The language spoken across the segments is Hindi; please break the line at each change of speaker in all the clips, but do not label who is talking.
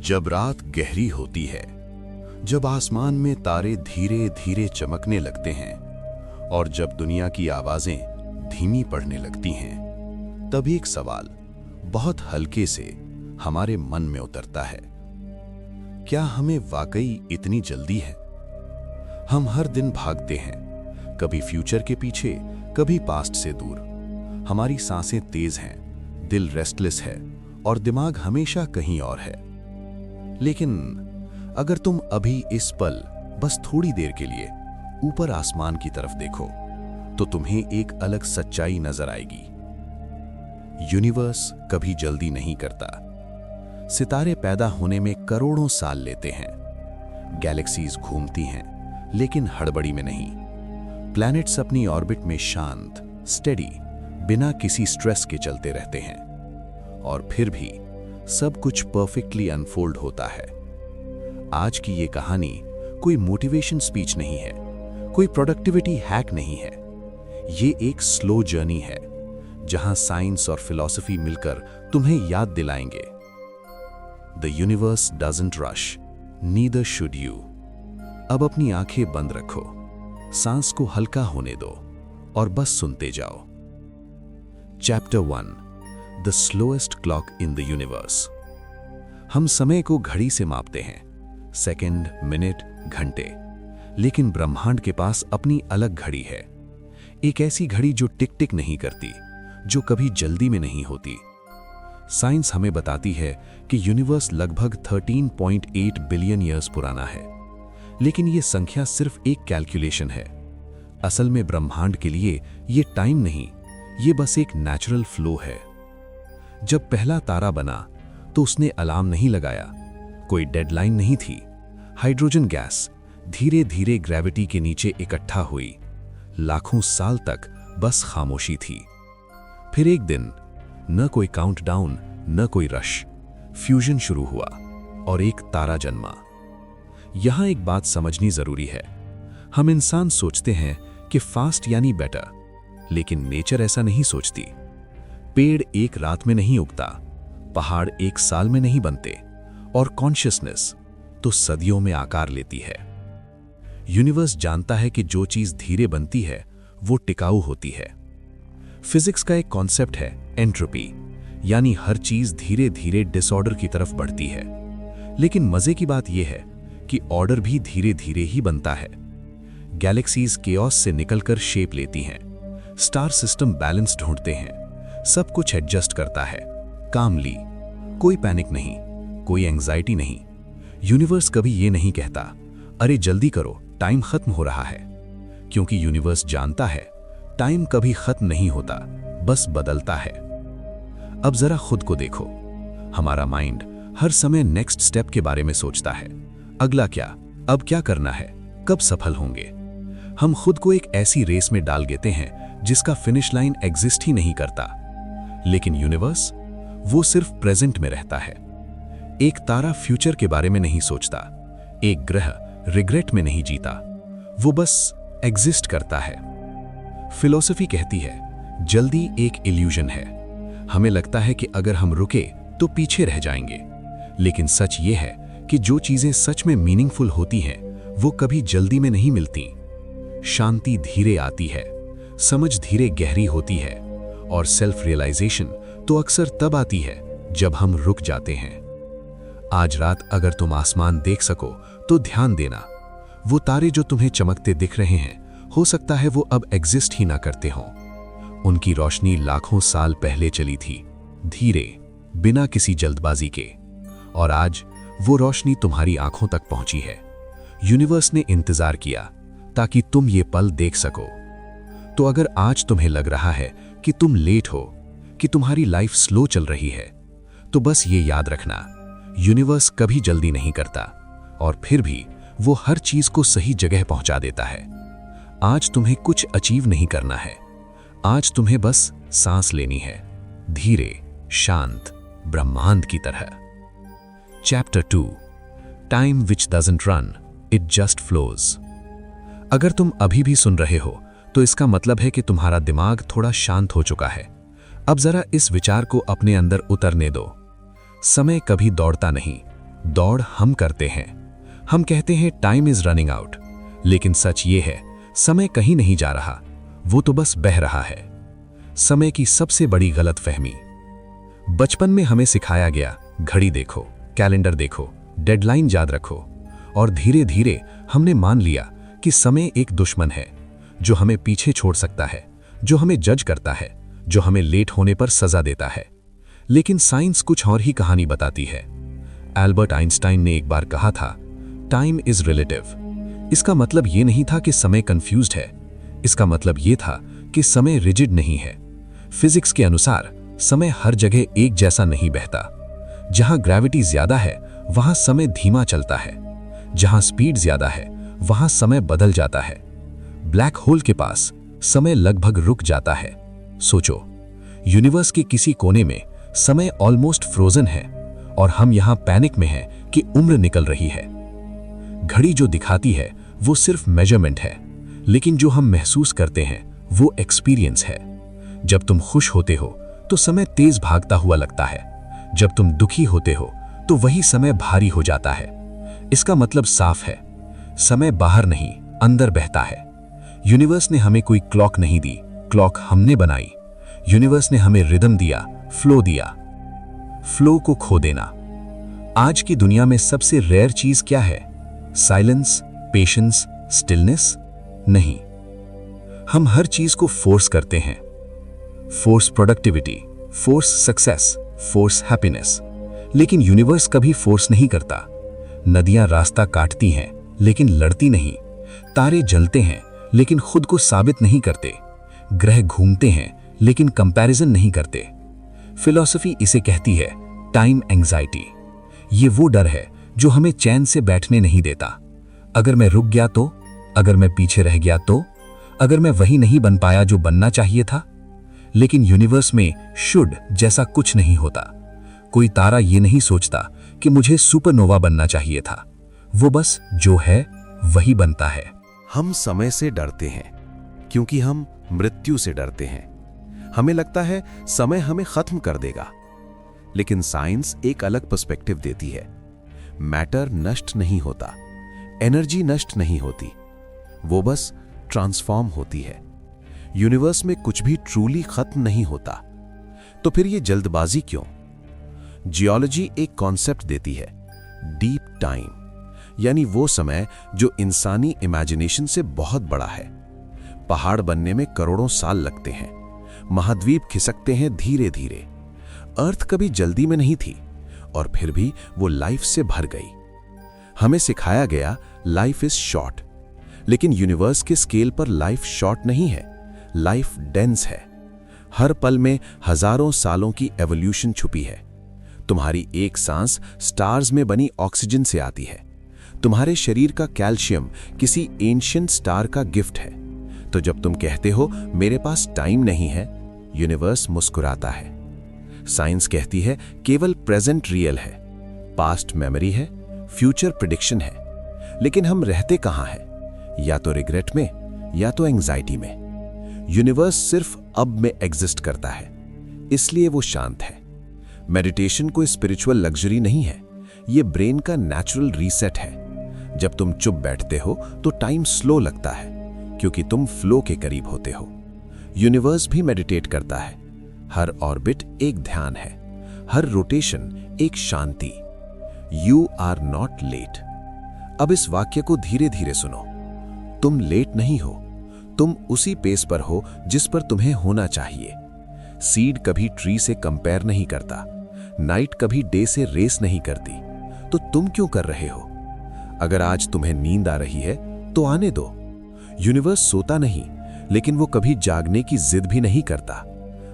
जब रात गहरी होती है, जब आसमान में तारे धीरे धीरे चमकने लगते हैं और जब दुनिया की आवाजें धीमी पड़ने लगती हैं, तब एक सवाल बहुत हल्के से हमारे मन में उतरता है। क्या हमें वाकई इतनी जल्दी है? हम हर दिन भागते हैं, कभी फ्यूचर के पीछे, कभी पास्ट से दूर। हमारी सांसें तेज हैं, दिल रेस्टलेस है और दिमाग हमेशा कहीं और है। लेकिन अगर तुम अभी इस पल बस थोड़ी देर के लिए ऊपर आसमान की तरफ देखो, तो तुम्हें एक अलग सच्चाई नजर आएगी। यूनिवर्स कभी जल्दी नहीं करता। सितारे पैदा होने में करोड़ों साल लेते हैं। गैलेक्सीज घूमती हैं, लेकिन हड़बड़ी में नहीं। प्लैनेट्स अपनी ऑर्बिट में शांत, स्टेडी, बिना किसी स्ट्रेस के चलते रहते हैं। और फिर भी सब कुछ परफेक्टली अनफोल्ड होता है। आज की ये कहानी कोई मोटिवेशन स्पीच नहीं है, कोई प्रोडक्टिविटी हैक नहीं है। ये एक स्लो जर्नी है, जहां साइंस और फिलॉसफी मिलकर तुम्हें याद दिलाएंगे, the universe doesn't rush, neither should you. अब अपनी आंखें बंद रखो, सांस को हल्का होने दो और बस सुनते जाओ। Chapter 1, the slowest clock in the universe. हम समय को घड़ी से मापते हैं, सेकंड, मिनट, घंटे। लेकिन ब्रह्मांड के पास अपनी अलग घड़ी है। एक ऐसी घड़ी जो टिक टिक नहीं करती, जो कभी जल्दी में नहीं होती। साइंस हमें बताती है कि यूनिवर्स लगभग 13.8 बिलियन ईयर्स पुराना है। लेकिन यह संख्या सिर्फ एक कैलकुलेशन है। असल में ब्रह्मांड के लिए यह टाइम नहीं, यह बस एक नेचुरल फ्लो है। जब पहला तारा बना तो उसने अलार्म नहीं लगाया, कोई डेडलाइन नहीं थी। हाइड्रोजन गैस धीरे धीरे ग्रेविटी के नीचे इकट्ठा हुई। लाखों साल तक बस खामोशी थी। फिर एक दिन, न कोई काउंटडाउन, न कोई रश, फ्यूजन शुरू हुआ और एक तारा जन्मा। यहां एक बात समझनी जरूरी है। हम इंसान सोचते हैं कि फास्ट यानी बेटर, लेकिन नेचर ऐसा नहीं सोचती। पेड़ एक रात में नहीं उगता, पहाड़ एक साल में नहीं बनते, और कॉन्शियसनेस तो सदियों में आकार लेती है। यूनिवर्स जानता है कि जो चीज धीरे बनती है वो टिकाऊ होती है। फिजिक्स का एक कॉन्सेप्ट है एंट्रोपी, यानी हर चीज धीरे धीरे डिसऑर्डर की तरफ बढ़ती है। लेकिन मजे की बात यह है कि ऑर्डर भी धीरे धीरे ही बनता है। गैलेक्सीज केओस से निकलकर शेप लेती हैं, स्टार सिस्टम बैलेंस ढूंढते हैं, सब कुछ एडजस्ट करता है कामली। कोई पैनिक नहीं, कोई एंजाइटी नहीं। यूनिवर्स कभी ये नहीं कहता, अरे जल्दी करो, टाइम खत्म हो रहा है। क्योंकि यूनिवर्स जानता है टाइम कभी खत्म नहीं होता, बस बदलता है। अब जरा खुद को देखो। हमारा माइंड हर समय नेक्स्ट स्टेप के बारे में सोचता है। अगला क्या, अब क्या करना है, कब सफल होंगे। हम खुद को एक ऐसी रेस में डाल देते हैं जिसका फिनिश लाइन एग्जिस्ट ही नहीं करता। लेकिन यूनिवर्स, वो सिर्फ प्रेजेंट में रहता है। एक तारा फ्यूचर के बारे में नहीं सोचता, एक ग्रह रिग्रेट में नहीं जीता, वो बस एग्जिस्ट करता है। फिलॉसफी कहती है जल्दी एक इल्यूजन है। हमें लगता है कि अगर हम रुके तो पीछे रह जाएंगे, लेकिन सच ये है कि जो चीजें सच में मीनिंगफुल होती हैं वो कभी जल्दी में नहीं मिलती। शांति धीरे आती है, समझ धीरे गहरी होती है, और सेल्फ रियलाइजेशन तो अक्सर तब आती है जब हम रुक जाते हैं। आज रात अगर तुम आसमान देख सको तो ध्यान देना, वो तारे जो तुम्हें चमकते दिख रहे हैं, हो सकता है वो अब एग्जिस्ट ही ना करते हों। उनकी रोशनी लाखों साल पहले चली थी, धीरे, बिना किसी जल्दबाजी के, और आज वो रोशनी तुम्हारी आंखों तक पहुंची है। यूनिवर्स ने इंतजार किया ताकि तुम ये पल देख सको। तो अगर आज तुम्हें लग रहा है कि तुम लेट हो, कि तुम्हारी लाइफ स्लो चल रही है, तो बस ये याद रखना, यूनिवर्स कभी जल्दी नहीं करता, और फिर भी वो हर चीज को सही जगह पहुंचा देता है। आज तुम्हें कुछ अचीव नहीं करना है, आज तुम्हें बस सांस लेनी है, धीरे, शांत, ब्रह्मांड की तरह। Chapter 2, time which doesn't run, it just flows. अगर तुम अभी भी सुन रहे हो तो इसका मतलब है कि तुम्हारा दिमाग थोड़ा शांत हो चुका है। अब जरा इस विचार को अपने अंदर उतरने दो। समय कभी दौड़ता नहीं,
दौड़ हम करते हैं। हम कहते हैं टाइम इज रनिंग आउट, लेकिन सच ये है समय कहीं नहीं जा रहा, वो तो बस बह रहा है। समय की सबसे बड़ी गलतफहमी। बचपन में हमें सिखाया गया घड़ी देखो, कैलेंडर देखो, डेडलाइन याद रखो, और धीरे धीरे हमने मान लिया कि समय एक दुश्मन है जो हमें पीछे छोड़ सकता है, जो हमें जज करता है, जो हमें लेट होने पर सजा देता है। लेकिन साइंस कुछ और ही कहानी बताती है। एल्बर्ट आइंस्टाइन ने एक बार कहा था, टाइम इज रिलेटिव। इसका मतलब ये नहीं था कि समय कंफ्यूज्ड है, इसका मतलब ये था कि समय रिजिड नहीं है। फिजिक्स के अनुसार समय हर जगह एक जैसा नहीं बहता। जहां ग्रेविटी ज्यादा है वहां समय धीमा चलता है, जहां स्पीड ज्यादा है वहां समय बदल जाता है। ब्लैक होल के पास समय लगभग रुक जाता है। सोचो, यूनिवर्स के किसी कोने में समय ऑलमोस्ट फ्रोजन है और हम यहां पैनिक में हैं कि उम्र निकल रही है। घड़ी जो दिखाती है वो सिर्फ मेजरमेंट है, लेकिन जो हम महसूस करते हैं वो एक्सपीरियंस है। जब तुम खुश होते हो तो समय तेज भागता हुआ लगता है, जब तुम दुखी होते हो तो वही समय भारी हो जाता है। इसका मतलब साफ है, समय बाहर नहीं अंदर बहता है। यूनिवर्स ने हमें कोई क्लॉक नहीं दी, क्लॉक हमने बनाई। यूनिवर्स ने हमें रिदम दिया, फ्लो दिया। फ्लो को खो देना। आज की दुनिया में सबसे रेयर चीज क्या है? Silence, patience, stillness? नहीं, हम हर चीज को फोर्स करते हैं। Force productivity, force success, force happiness. लेकिन यूनिवर्स कभी फोर्स नहीं करता। नदियां रास्ता काटती हैं लेकिन लड़ती नहीं। तारे जलते हैं लेकिन खुद को साबित नहीं करते। ग्रह घूमते हैं लेकिन कंपैरिजन नहीं करते। फिलॉसफी इसे कहती है टाइम एंजाइटी। ये वो डर है जो हमें चैन से बैठने नहीं देता। अगर मैं रुक गया तो, अगर मैं पीछे रह गया तो, अगर मैं वही नहीं बन पाया जो बनना चाहिए था। लेकिन यूनिवर्स में शुड जैसा कुछ नहीं होता। कोई तारा ये नहीं सोचता कि मुझे सुपरनोवा बनना चाहिए था। वो बस जो है वही बनता है।
हम समय से डरते हैं क्योंकि हम मृत्यु से डरते हैं। हमें लगता है समय हमें खत्म कर देगा। लेकिन साइंस एक अलग पर्सपेक्टिव देती है। मैटर नष्ट नहीं होता, एनर्जी नष्ट नहीं होती, वो बस ट्रांसफॉर्म होती है। यूनिवर्स में कुछ भी ट्रूली खत्म नहीं होता। तो फिर ये जल्दबाजी क्यों? जियोलॉजी एक कॉन्सेप्ट देती है, डीप टाइम, यानी वो समय जो इंसानी इमेजिनेशन से बहुत बड़ा है। पहाड़ बनने में करोड़ों साल लगते हैं, महाद्वीप खिसकते हैं धीरे धीरे। अर्थ कभी जल्दी में नहीं थी और फिर भी वो लाइफ से भर गई। हमें सिखाया गया लाइफ इज शॉर्ट, लेकिन यूनिवर्स के स्केल पर लाइफ शॉर्ट नहीं है, लाइफ डेंस है। हर पल में हजारों सालों की एवोल्यूशन छुपी है। तुम्हारी एक सांस स्टार्स में बनी ऑक्सीजन से आती है। तुम्हारे शरीर का कैल्शियम किसी एंशिएंट स्टार का गिफ्ट है। तो जब तुम कहते हो मेरे पास टाइम नहीं है, यूनिवर्स मुस्कुराता है। साइंस कहती है केवल प्रेजेंट रियल है, पास्ट मेमोरी है, फ्यूचर प्रिडिक्शन है। लेकिन हम रहते कहां हैं? या तो रिग्रेट में या तो एंजाइटी में। यूनिवर्स सिर्फ अब में एग्जिस्ट करता है, इसलिए वो शांत है। मेडिटेशन कोई स्पिरिचुअल लग्जरी नहीं है, ये ब्रेन का नेचुरल रीसेट है। जब तुम चुप बैठते हो तो टाइम स्लो लगता है, क्योंकि तुम फ्लो के करीब होते हो। यूनिवर्स भी मेडिटेट करता है। हर ऑर्बिट एक ध्यान है, हर रोटेशन एक शांति। You are not late. अब इस वाक्य को धीरे धीरे सुनो। तुम लेट नहीं हो, तुम उसी पेस पर हो जिस पर तुम्हें होना चाहिए। सीड कभी ट्री से कंपेयर नहीं करता, नाइट कभी डे से रेस नहीं करती। तो तुम क्यों कर रहे हो? अगर आज तुम्हें नींद आ रही है तो आने दो। यूनिवर्स सोता नहीं, लेकिन वो कभी जागने की जिद भी नहीं करता।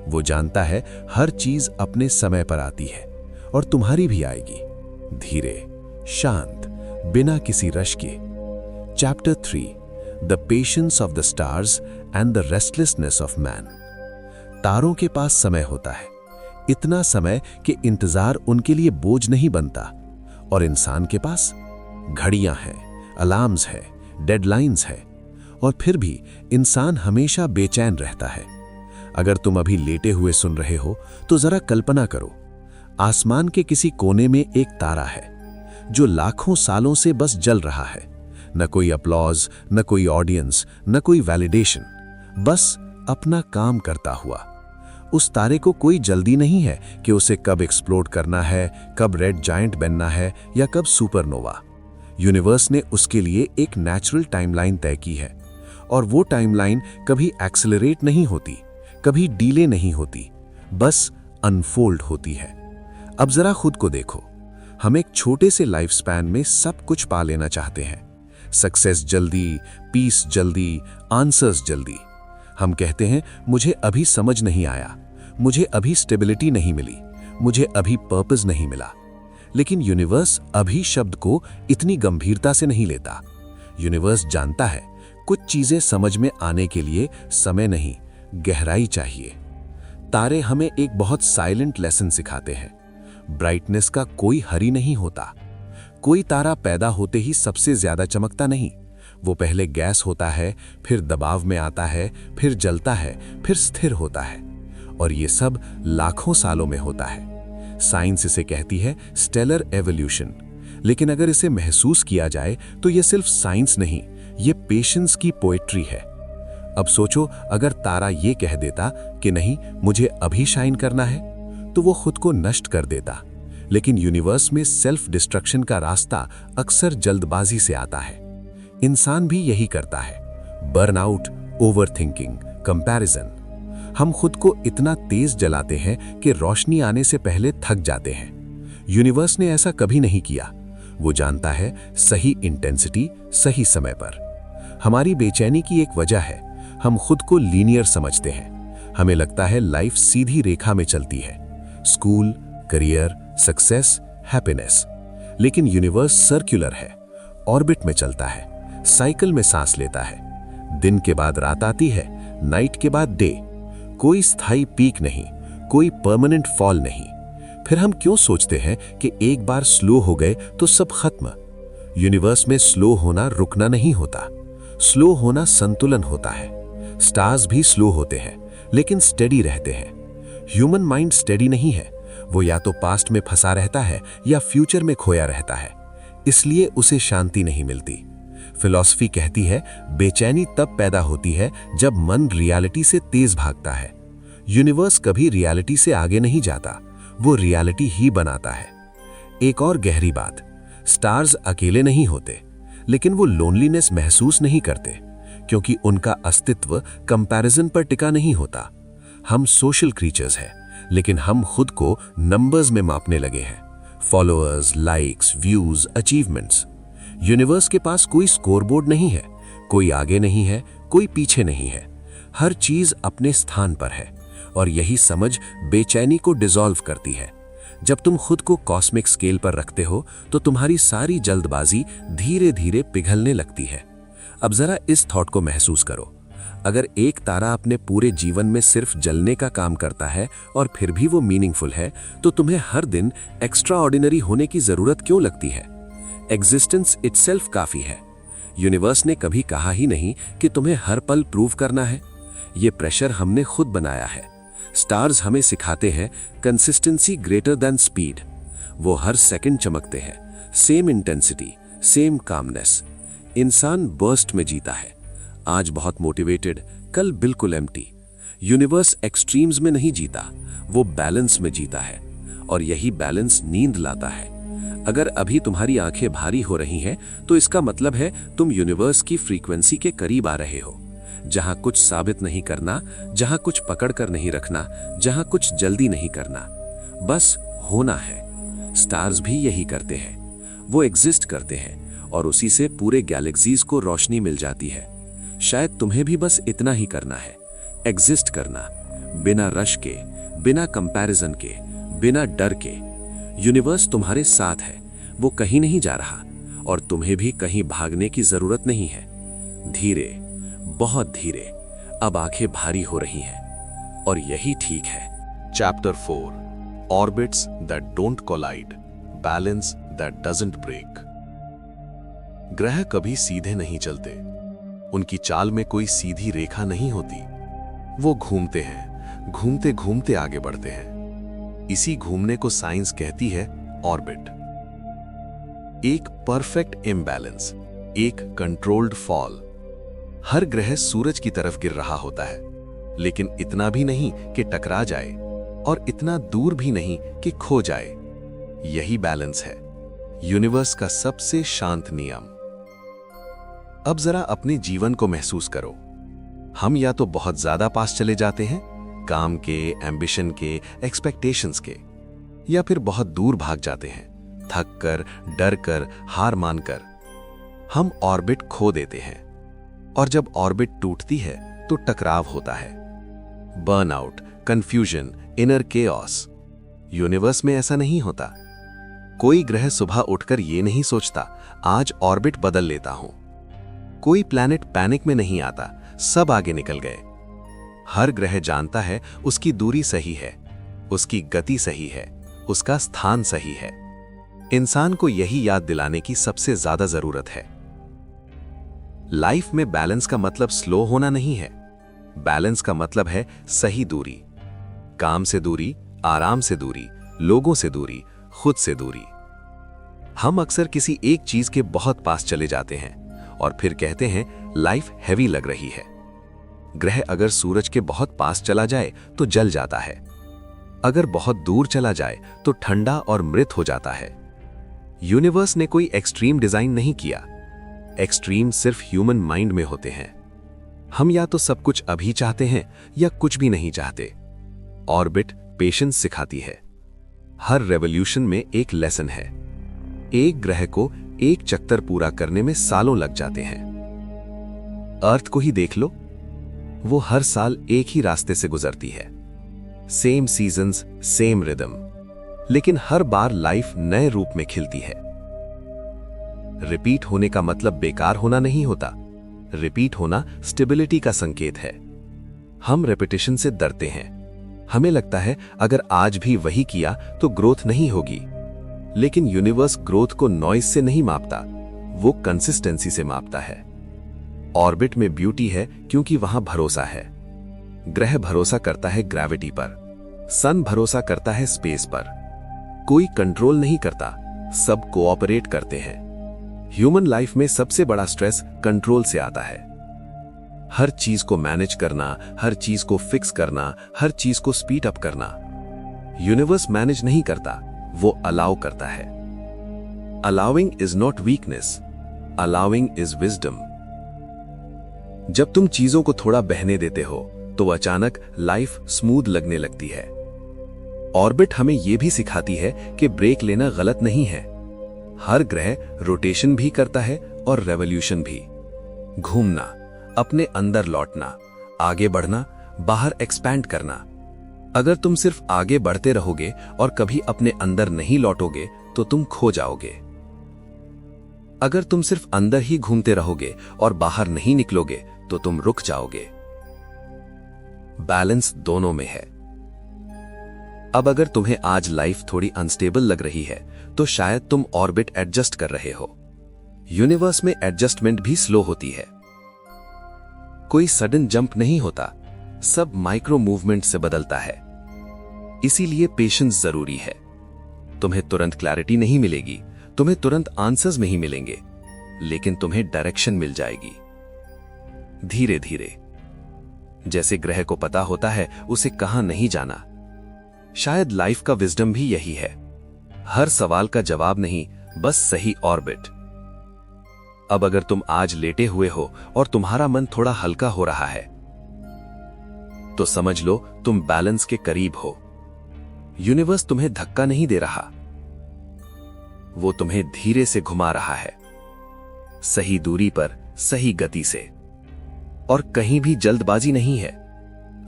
वो जानता है हर चीज अपने समय पर आती है और तुम्हारी भी आएगी, धीरे, शांत, बिना किसी रश के। Chapter 3, the patience of the stars and the restlessness of man. तारों के पास समय होता है, इतना समय कि इंतजार उनके लिए बोझ नहीं बनता। और इंसान के पास घड़ियां हैं, अलार्म्स है, डेडलाइंस है, और फिर भी इंसान हमेशा बेचैन रहता है। अगर तुम अभी लेटे हुए सुन रहे हो तो जरा कल्पना करो, आसमान के किसी कोने में एक तारा है
जो लाखों सालों से बस जल रहा है। न कोई अपलॉज, न कोई ऑडियंस, न कोई वैलिडेशन, बस अपना काम करता हुआ। उस तारे को कोई जल्दी नहीं है कि उसे कब एक्सप्लोड करना है, कब रेड जायंट बनना है या कब सुपरनोवा। यूनिवर्स ने उसके लिए एक नेचुरल टाइमलाइन तय की है, और वो टाइमलाइन कभी एक्सेलरेट नहीं होती, कभी डीले नहीं होती, बस अनफोल्ड होती है। अब जरा खुद को देखो, हम एक छोटे से लाइफ स्पैन में सब कुछ पा लेना चाहते हैं। सक्सेस जल्दी, पीस जल्दी, आंसर्स जल्दी। हम कहते हैं मुझे अभी समझ नहीं आया, मुझे अभी स्टेबिलिटी नहीं मिली, मुझे अभी पर्पस नहीं मिला। लेकिन यूनिवर्स अभी शब्द को इतनी गंभीरता से नहीं लेता। यूनिवर्स जानता है कुछ चीजें समझ में आने के लिए समय नहीं, गहराई चाहिए। तारे हमें एक बहुत साइलेंट लेसन सिखाते हैं। ब्राइटनेस का कोई हरी नहीं होता। कोई तारा पैदा होते ही सबसे ज्यादा चमकता नहीं। वो पहले गैस होता है, फिर दबाव में आता है, फिर जलता है, फिर स्थिर होता है। और ये सब लाखों सालों में होता है। साइंस इसे कहती है स्टेलर एवोल्यूशन। लेकिन अगर इसे महसूस किया जाए तो ये सिर्फ साइंस नहीं, ये पेशेंस की पोएट्री है। अब सोचो, अगर तारा ये कह देता कि नहीं, मुझे अभी शाइन करना है, तो वो खुद को नष्ट कर देता। लेकिन यूनिवर्स में सेल्फ डिस्ट्रक्शन का रास्ता अक्सर जल्दबाजी से आता है। इंसान भी यही करता है। Burnout, overthinking, comparison. हम खुद को इतना तेज जलाते हैं कि रोशनी आने से पहले थक जाते हैं। यूनिवर्स ने ऐसा कभी नहीं किया। वो जानता है सही इंटेंसिटी, सही समय पर। हमारी बेचैनी की एक वजह है, हम खुद को लीनियर समझते हैं। हमें लगता है लाइफ सीधी रेखा में चलती है, स्कूल, करियर, सक्सेस, हैप्पीनेस। लेकिन यूनिवर्स सर्कुलर है, ऑर्बिट में चलता है, साइकिल में सांस लेता है। दिन के बाद रात आती है, नाइट के बाद डे। कोई स्थायी पीक नहीं, कोई परमानेंट फॉल नहीं। फिर हम क्यों सोचते हैं कि एक बार स्लो हो गए तो सब खत्म? यूनिवर्स में स्लो होना रुकना नहीं होता, स्लो होना संतुलन होता है। स्टार्स भी स्लो होते हैं, लेकिन स्टेडी रहते हैं। ह्यूमन माइंड स्टेडी नहीं है। वो या तो पास्ट में फंसा रहता है या फ्यूचर में खोया रहता है, इसलिए उसे शांति नहीं मिलती। फिलॉसफी कहती है बेचैनी तब पैदा होती है जब मन रियलिटी से तेज भागता है। यूनिवर्स कभी रियलिटी से आगे नहीं जाता, वो रियलिटी ही बनाता है। एक और गहरी बात, स्टार्स अकेले नहीं होते, लेकिन वो लोनलीनेस महसूस नहीं करते, क्योंकि उनका अस्तित्व कंपैरिजन पर टिका नहीं होता। हम सोशल क्रीचर्स हैं, लेकिन हम खुद को नंबर्स में मापने लगे हैं। Followers, likes, views, achievements. Universe के पास कोई स्कोरबोर्ड नहीं है, कोई आगे नहीं है, कोई पीछे नहीं है। हर चीज अपने स्थान पर है, और यही समझ बेचैनी को डिसॉल्व करती है। जब तुम खुद को कॉस्मिक स्केल पर रखते हो तो तुम्हारी सारी जल्दबाजी धीरे धीरे पिघलने लगती है। अब जरा इस थॉट को महसूस करो, अगर एक तारा अपने पूरे जीवन में सिर्फ जलने का काम करता है और फिर भी वो मीनिंगफुल है, तो तुम्हें हर दिन एक्स्ट्रा ऑर्डिनरी होने की जरूरत क्यों लगती है? एग्जिस्टेंस इटसेल्फ काफी है। यूनिवर्स ने कभी कहा ही नहीं कि तुम्हें हर पल प्रूव करना है। ये प्रेशर हमने खुद बनाया है। स्टार्स हमें सिखाते हैं कंसिस्टेंसी ग्रेटर देन स्पीड। वो हर सेकंड चमकते हैं, सेम इंटेंसिटी, सेम कामनेस। इंसान बर्स्ट में जीता है, आज बहुत मोटिवेटेड, कल बिल्कुल एम्प्टी। यूनिवर्स एक्सट्रीम्स में नहीं जीता, वो बैलेंस में जीता है, और यही बैलेंस नींद लाता है। अगर अभी तुम्हारी आंखें भारी हो रही हैं, तो इसका मतलब है तुम यूनिवर्स की फ्रीक्वेंसी के करीब आ रहे हो, जहां कुछ साबित नहीं करना, जहां कुछ पकड़ कर नहीं रखना, जहां कुछ जल्दी नहीं करना, बस होना है। स्टार्स भी यही करते हैं, वो एग्जिस्ट करते हैं और उसी से पूरे गैलेक्सीज को रोशनी मिल जाती है। शायद तुम्हें भी बस इतना ही करना है, एग्जिस्ट करना, बिना रश के, बिना कंपैरिजन के, बिना डर के। यूनिवर्स तुम्हारे साथ है, वो कहीं नहीं जा रहा, और तुम्हें भी कहीं भागने की जरूरत नहीं है। धीरे, बहुत धीरे, अब आंखें भारी हो रही हैं, और यही ठीक है।
Chapter 4, orbits that don't collide, balance that doesn't break. ग्रह कभी सीधे नहीं चलते, उनकी चाल में कोई सीधी रेखा नहीं होती। वो घूमते हैं, घूमते घूमते आगे बढ़ते हैं। इसी घूमने को साइंस कहती है ऑर्बिट। एक परफेक्ट इम्बैलेंस, एक कंट्रोल्ड फॉल। हर ग्रह सूरज की तरफ गिर रहा होता है, लेकिन इतना भी नहीं कि टकरा जाए और इतना दूर भी नहीं कि खो जाए। यही बैलेंस है यूनिवर्स का सबसे शांत नियम। अब जरा अपने जीवन को महसूस करो। हम या तो बहुत ज्यादा पास चले जाते हैं, काम के, एम्बिशन के, एक्सपेक्टेशंस के, या फिर बहुत दूर भाग जाते हैं, थक कर, डर कर, हार मानकर। हम ऑर्बिट खो देते हैं, और जब ऑर्बिट टूटती है तो टकराव होता है। Burnout, confusion, inner chaos. Universe में ऐसा नहीं होता। कोई ग्रह सुबह उठकर ये नहीं सोचता आज ऑर्बिट बदल लेता हूं। कोई प्लैनेट पैनिक में नहीं आता, सब आगे निकल गए। हर ग्रह जानता है उसकी दूरी सही है, उसकी गति सही है, उसका स्थान सही है। इंसान को यही याद दिलाने की सबसे ज्यादा जरूरत है। लाइफ में बैलेंस का मतलब स्लो होना नहीं है। बैलेंस का मतलब है सही दूरी। काम से दूरी, आराम से दूरी, लोगों से दूरी, खुद से दूरी। हम अक्सर किसी एक चीज के बहुत पास चले जाते हैं और फिर कहते हैं लाइफ हैवी लग रही है। ग्रह अगर सूरज के बहुत पास चला जाए तो जल जाता है, अगर बहुत दूर चला जाए तो ठंडा और मृत हो जाता है। यूनिवर्स ने कोई एक्सट्रीम डिजाइन नहीं किया। एक्सट्रीम सिर्फ ह्यूमन माइंड में होते हैं। हम या तो सब कुछ अभी चाहते हैं या कुछ भी नहीं चाहते। ऑर्बिट पेशेंस सिखाती है। हर रेवोल्यूशन में एक लेसन है। एक ग्रह को एक चक्कर पूरा करने में सालों लग जाते हैं। अर्थ को ही देख लो, वो हर साल एक ही रास्ते से गुजरती है। सेम सीजन्स, सेम रिदम, लेकिन हर बार लाइफ नए रूप में खिलती है। रिपीट होने का मतलब बेकार होना नहीं होता। रिपीट होना स्टेबिलिटी का संकेत है। हम रेपिटेशन से डरते हैं। हमें लगता है अगर आज भी वही किया तो ग्रोथ नहीं होगी। लेकिन यूनिवर्स ग्रोथ को नॉइज से नहीं मापता, वो कंसिस्टेंसी से मापता है। ऑर्बिट में ब्यूटी है क्योंकि वहां भरोसा है। ग्रह भरोसा करता है ग्रेविटी पर, सन भरोसा करता है स्पेस पर। कोई कंट्रोल नहीं करता, सब कोऑपरेट करते हैं। ह्यूमन लाइफ में सबसे बड़ा स्ट्रेस कंट्रोल से आता है। हर चीज को मैनेज करना, हर चीज को फिक्स करना, हर चीज को स्पीड अप करना। यूनिवर्स मैनेज नहीं करता, वो अलाउ करता है। Allowing is not weakness, allowing is wisdom. जब तुम चीजों को थोड़ा बहने देते हो तो अचानक लाइफ स्मूथ लगने लगती है। ऑर्बिट हमें यह भी सिखाती है कि ब्रेक लेना गलत नहीं है। हर ग्रह रोटेशन भी करता है और रेवोल्यूशन भी। घूमना, अपने अंदर लौटना, आगे बढ़ना, बाहर एक्सपैंड करना। अगर तुम सिर्फ आगे बढ़ते रहोगे और कभी अपने अंदर नहीं लौटोगे तो तुम खो जाओगे। अगर तुम सिर्फ अंदर ही घूमते रहोगे और बाहर नहीं निकलोगे तो तुम रुक जाओगे। बैलेंस दोनों में है। अब अगर तुम्हें आज लाइफ थोड़ी अनस्टेबल लग रही है तो शायद तुम ऑर्बिट एडजस्ट कर रहे हो। यूनिवर्स में एडजस्टमेंट भी स्लो होती है। कोई सडन जंप नहीं होता, सब माइक्रो मूवमेंट से बदलता है। इसीलिए पेशेंस जरूरी है। तुम्हें तुरंत क्लैरिटी नहीं मिलेगी, तुम्हें तुरंत आंसर्स नहीं मिलेंगे, लेकिन तुम्हें डायरेक्शन मिल जाएगी धीरे धीरे। जैसे ग्रह को पता होता है उसे कहां नहीं जाना। शायद लाइफ का विजडम भी यही है। हर सवाल का जवाब नहीं, बस सही ऑर्बिट। अब अगर तुम आज लेटे हुए हो और तुम्हारा मन थोड़ा हल्का हो रहा है तो समझ लो तुम बैलेंस के करीब हो। यूनिवर्स तुम्हें धक्का नहीं दे रहा, वो तुम्हें धीरे से घुमा रहा है, सही दूरी पर, सही गति से। और कहीं भी जल्दबाजी नहीं है।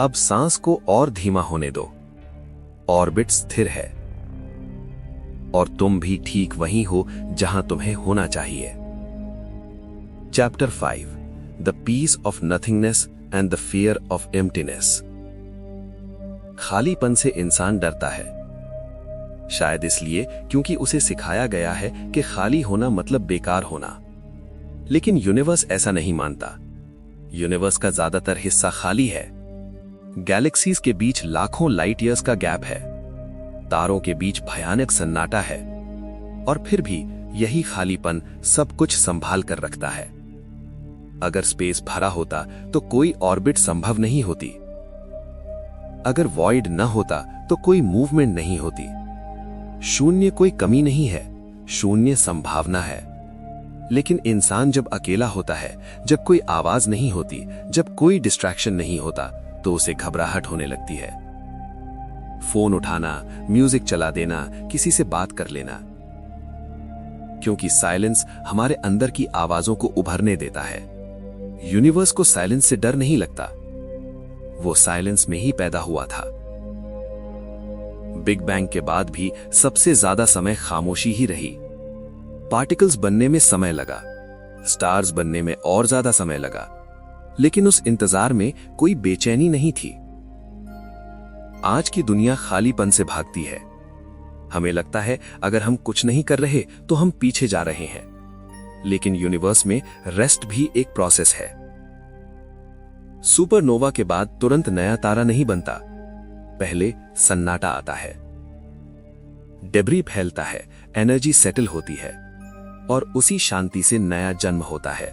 अब सांस को और धीमा होने दो। ऑर्बिट स्थिर है और तुम भी ठीक वहीं हो जहां तुम्हें होना चाहिए। Chapter 5, the peace of nothingness and the fear of emptiness. खालीपन से इंसान डरता है, शायद इसलिए क्योंकि उसे सिखाया गया है कि खाली होना मतलब बेकार होना। लेकिन यूनिवर्स ऐसा नहीं मानता। यूनिवर्स का ज्यादातर हिस्सा खाली है। गैलेक्सीज के बीच लाखों लाइट ईयर्स का गैप है। तारों के बीच भयानक सन्नाटा है। और फिर भी
यही खालीपन सब कुछ संभाल कर रखता है। अगर स्पेस भरा होता तो कोई ऑर्बिट संभव नहीं होती। अगर वॉइड न होता तो कोई मूवमेंट नहीं होती। शून्य कोई कमी नहीं है, शून्य संभावना है। लेकिन इंसान जब अकेला होता है, जब कोई आवाज नहीं होती, जब कोई डिस्ट्रैक्शन नहीं होता, तो उसे घबराहट होने लगती है। फोन उठाना, म्यूजिक चला देना, किसी से बात कर लेना, क्योंकि साइलेंस हमारे अंदर की आवाजों को उभरने देता है। यूनिवर्स को साइलेंस से डर नहीं लगता, वो साइलेंस में ही पैदा हुआ था। बिग बैंग के बाद भी सबसे ज्यादा समय खामोशी ही रही। पार्टिकल्स बनने में समय लगा, स्टार्स बनने में और ज्यादा समय लगा, लेकिन उस इंतजार में कोई बेचैनी नहीं थी। आज की दुनिया खालीपन से भागती है। हमें लगता है अगर हम कुछ नहीं कर रहे तो हम पीछे जा रहे हैं, लेकिन यूनिवर्स में रेस्ट भी एक प्रोसेस है। सुपरनोवा के बाद तुरंत नया तारा नहीं बनता, पहले सन्नाटा आता है, डेब्री फैलता है, एनर्जी सेटल होती है, और उसी शांति से नया जन्म होता है।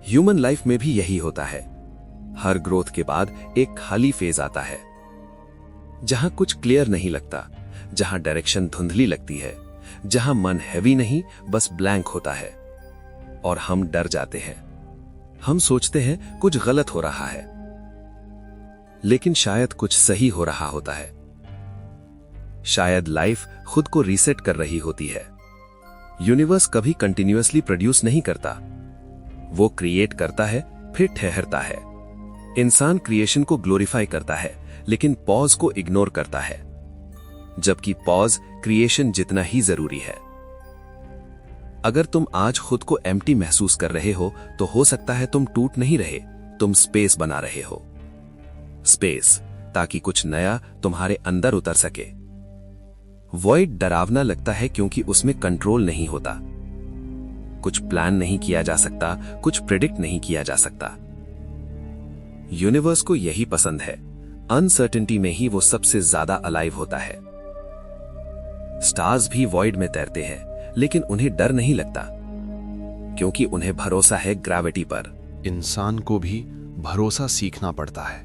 ह्यूमन लाइफ में भी यही होता है। हर ग्रोथ के बाद एक खाली फेज आता है, जहां कुछ क्लियर नहीं लगता, जहां डायरेक्शन धुंधली लगती है, जहां मन हैवी नहीं बस ब्लैंक होता है, और हम डर जाते हैं। हम सोचते हैं कुछ गलत हो रहा है, लेकिन शायद कुछ सही हो रहा होता है। शायद लाइफ खुद को रीसेट कर रही होती है। यूनिवर्स कभी कंटिन्यूअसली प्रोड्यूस नहीं करता, वो क्रिएट करता है फिर ठहरता है। इंसान क्रिएशन को ग्लोरीफाई करता है, लेकिन पॉज को इग्नोर करता है, जबकि पॉज क्रिएशन जितना ही जरूरी है। अगर तुम आज खुद को एम्प्टी महसूस कर रहे हो तो हो सकता है तुम टूट नहीं रहे, तुम स्पेस बना रहे हो। स्पेस, ताकि कुछ नया तुम्हारे अंदर उतर सके। वॉइड डरावना लगता है क्योंकि उसमें कंट्रोल नहीं होता। कुछ प्लान नहीं किया जा सकता, कुछ प्रिडिक्ट नहीं किया जा सकता। यूनिवर्स को यही पसंद है, अनसर्टेनिटी में ही वो सबसे ज्यादा अलाइव होता है। स्टार्स भी वॉइड में तैरते हैं, लेकिन उन्हें डर नहीं लगता, क्योंकि उन्हें भरोसा है ग्रेविटी पर।
इंसान को भी भरोसा सीखना पड़ता है।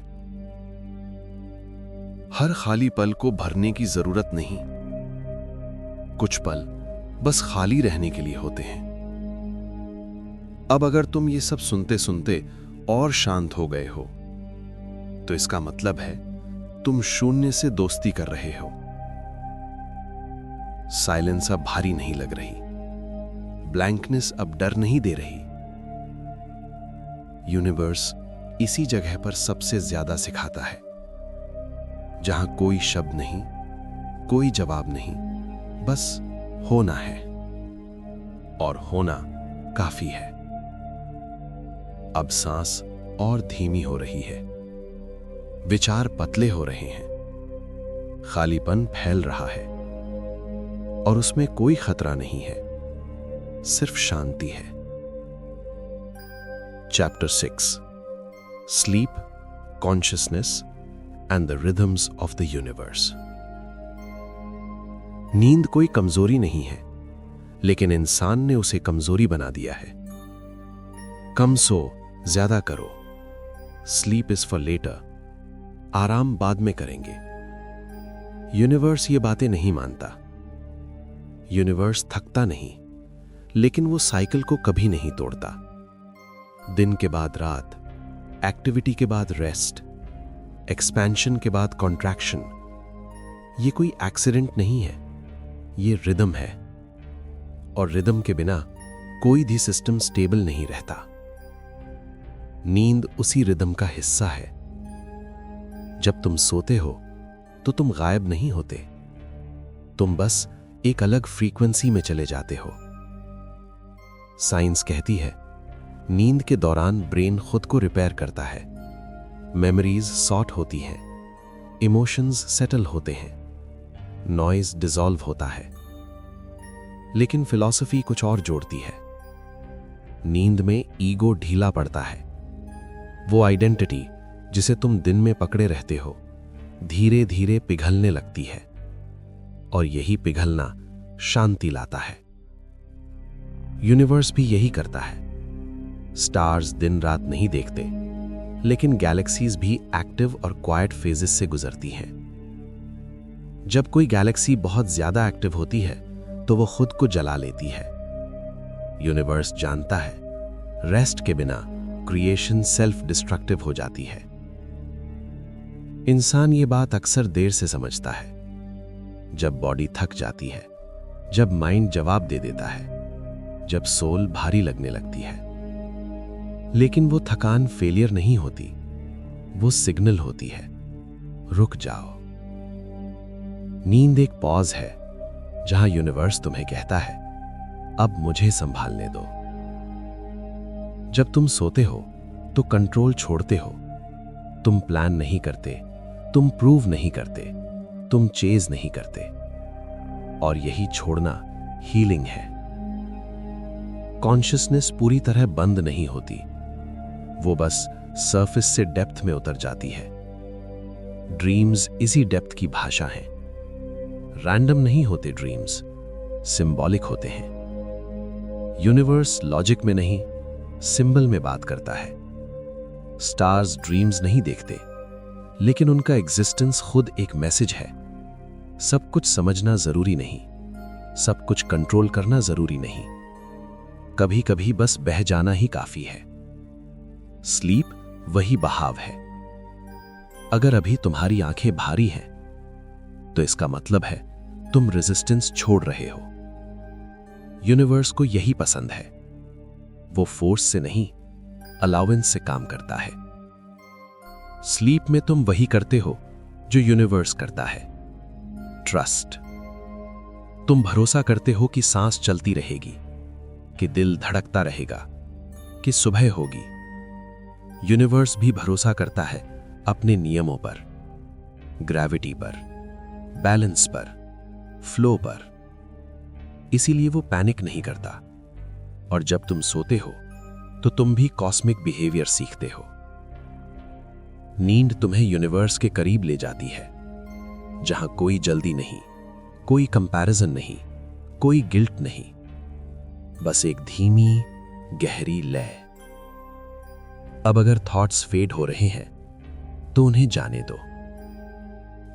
हर खाली पल को भरने की जरूरत नहीं, कुछ पल बस खाली रहने के लिए होते हैं। अब अगर तुम ये सब सुनते सुनते और शांत हो गए हो, तो इसका मतलब है तुम शून्य से दोस्ती कर रहे हो। साइलेंस अब भारी नहीं लग रही, ब्लैंकनेस अब डर नहीं दे रही। यूनिवर्स इसी जगह पर सबसे ज्यादा सिखाता है, जहां कोई शब्द नहीं, कोई जवाब नहीं, बस होना है, और होना काफी है। अब सांस और धीमी हो रही है, विचार पतले हो रहे हैं, खालीपन फैल रहा है, और उसमें कोई खतरा नहीं है, सिर्फ शांति है। Chapter 6, sleep, consciousness and the rhythms of the universe. नींद कोई कमजोरी नहीं है, लेकिन इंसान ने उसे कमजोरी बना दिया है। कम सो, ज्यादा करो। स्लीप इज फॉर लेटर, आराम बाद में करेंगे। यूनिवर्स ये बातें नहीं मानता। यूनिवर्स थकता नहीं, लेकिन वो साइकिल को कभी नहीं तोड़ता। दिन के बाद रात, एक्टिविटी के बाद रेस्ट, एक्सपेंशन के बाद कॉन्ट्रैक्शन। ये कोई एक्सीडेंट नहीं है, ये रिदम है, और रिदम के बिना कोई भी सिस्टम स्टेबल नहीं रहता। नींद उसी रिदम का हिस्सा है। जब तुम सोते हो तो तुम गायब नहीं होते, तुम बस एक अलग फ्रीक्वेंसी में चले जाते हो। साइंस कहती है नींद के दौरान ब्रेन खुद को रिपेयर करता है, मेमोरीज सॉर्ट होती हैं, इमोशंस सेटल होते हैं, नॉइज डिसॉल्व होता है। लेकिन फिलॉसफी कुछ और जोड़ती है। नींद में ईगो ढीला पड़ता है। वो आइडेंटिटी जिसे तुम दिन में पकड़े रहते हो, धीरे धीरे पिघलने लगती है, और यही पिघलना शांति लाता है।
यूनिवर्स भी यही करता है। स्टार्स दिन रात नहीं देखते, लेकिन गैलेक्सीज भी एक्टिव और क्वाइट फेजेस से गुजरती हैं। जब कोई गैलेक्सी बहुत ज्यादा एक्टिव होती है तो वो खुद को जला लेती है। यूनिवर्स जानता है, रेस्ट के बिना क्रिएशन सेल्फ डिस्ट्रक्टिव हो जाती है। इंसान ये बात अक्सर देर से समझता है, जब बॉडी थक जाती है, जब माइंड जवाब दे देता है, जब सोल भारी लगने लगती है। लेकिन वो थकान फेलियर नहीं होती, वो सिग्नल होती है, रुक जाओ। नींद एक पॉज है जहां यूनिवर्स तुम्हें कहता है, अब मुझे संभालने दो। जब तुम सोते हो तो कंट्रोल छोड़ते हो। तुम प्लान नहीं करते, तुम प्रूव नहीं करते, तुम चेज नहीं करते। और यही छोड़ना हीलिंग है। कॉन्शियसनेस पूरी तरह बंद नहीं होती, वो बस सरफेस से डेप्थ में उतर जाती है। ड्रीम्स इसी डेप्थ की भाषा हैं। रैंडम नहीं होते ड्रीम्स, सिंबॉलिक होते हैं। यूनिवर्स लॉजिक में नहीं, सिंबल में बात करता है। स्टार्स ड्रीम्स नहीं देखते, लेकिन उनका एग्जिस्टेंस खुद एक मैसेज है। सब कुछ समझना जरूरी नहीं, सब कुछ कंट्रोल करना जरूरी नहीं। कभी कभी बस बह जाना ही काफी है। स्लीप वही बहाव है। अगर अभी तुम्हारी आंखें भारी हैं, तो इसका मतलब है तुम रेजिस्टेंस छोड़ रहे हो। यूनिवर्स को यही पसंद है। वो फोर्स से नहीं, अलाउंस से काम करता है। स्लीप में तुम वही करते हो जो यूनिवर्स करता है, ट्रस्ट। तुम भरोसा करते हो कि सांस चलती रहेगी, कि दिल धड़कता रहेगा, कि सुबह होगी। यूनिवर्स भी भरोसा करता है अपने नियमों पर, ग्रेविटी पर, बैलेंस पर, फ्लो पर। इसीलिए वो पैनिक नहीं करता। और जब तुम सोते हो तो तुम भी कॉस्मिक बिहेवियर सीखते हो। नींद तुम्हें यूनिवर्स के करीब ले जाती है, जहां कोई जल्दी नहीं, कोई कंपैरिजन नहीं, कोई गिल्ट नहीं, बस एक धीमी गहरी लय। अब अगर थॉट्स फेड हो रहे हैं तो उन्हें जाने दो।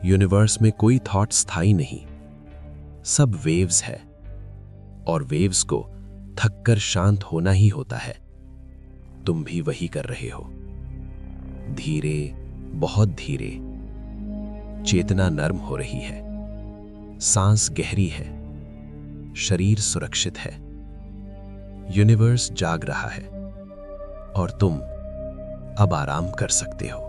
यूनिवर्स में कोई थॉट स्थायी नहीं, सब वेव्स है, और वेव्स को थककर शांत होना ही होता है। तुम भी वही कर रहे हो। धीरे, बहुत धीरे। चेतना नर्म हो रही है, सांस गहरी है, शरीर सुरक्षित है। यूनिवर्स जाग रहा है और तुम अब आराम कर सकते हो।